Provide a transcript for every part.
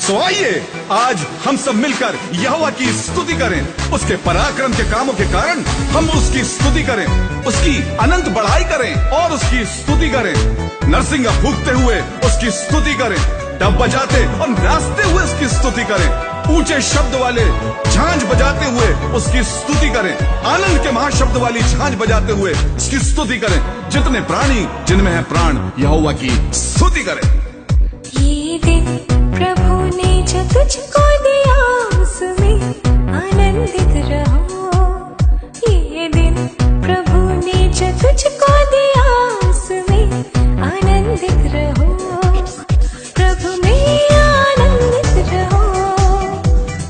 सो आइए आज हम सब मिलकर यहोवा की स्तुति करें। उसके पराक्रम के कामों के कारण हम उसकी स्तुति करें, उसकी अनंत बड़ाई करें और उसकी स्तुति करें। नरसिंगा फूंकते हुए उसकी स्तुति करें, डब बजाते और नाचते हुए उसकी स्तुति करें, ऊंचे शब्द वाले झांझ बजाते हुए उसकी स्तुति करें, आनंद के महाशब्द वाली झांझ बजाते हुए उसकी स्तुति करें। जितने प्राणी जिनमें है प्राण यहोवा की स्तुति करें। ये दिन प्रभु ने जो तुझको दिया उसमें आनंदित रहो। ये दिन प्रभु ने जो तुझको दिया उसमें आनंदित रहो। प्रभु में आनंदित रहो,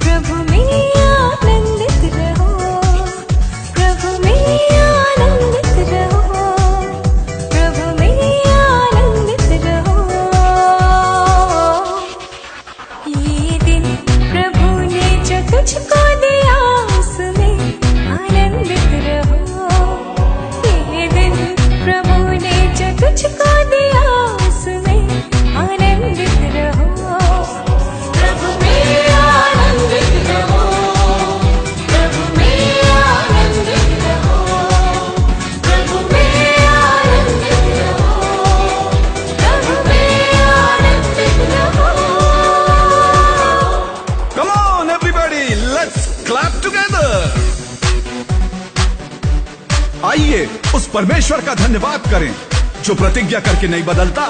प्रभु में आनंदित रहो, प्रभु में आनंदित रहो, प्रभु में आनंदित रहो। ये दिन प्रभु ने जो तुझको दिया उसमें आनंदित रहो। ये दिन प्रभु ने जो तुझको दिया उसमें आनंदित रहो। प्रभु में आनंदित रहो, प्रभु में आनंदित रहो, प्रभु में आनंदित रहो, प्रभु में आनंदित रहो। Come on everybody, let's clap together. आइए उस परमेश्वर का धन्यवाद करें जो प्रतिज्ञा करके नहीं बदलता।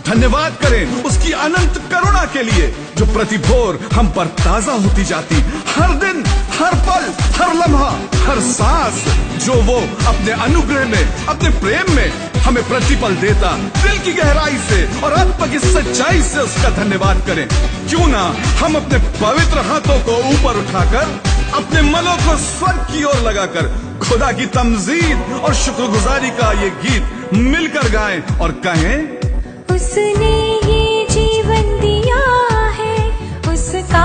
धन्यवाद करें उसकी अनंत करुणा के लिए जो प्रति भोर हम पर ताजा होती जाती, हर दिन, हर पल, हर लम्हा, हर सांस, जो वो अपने अनुग्रह में, अपने प्रेम में हमें प्रतिपल देता। दिल की गहराई से और आत्मा की सच्चाई से उसका धन्यवाद करें। क्यों ना हम अपने पवित्र हाथों को ऊपर उठाकर, अपने मनों को स्वर्ग की ओर लगाकर खुदा की तमजीद और शुक्रगुजारी का ये गीत मिलकर गाएं और कहें, उसने ये जीवन दिया है, उसका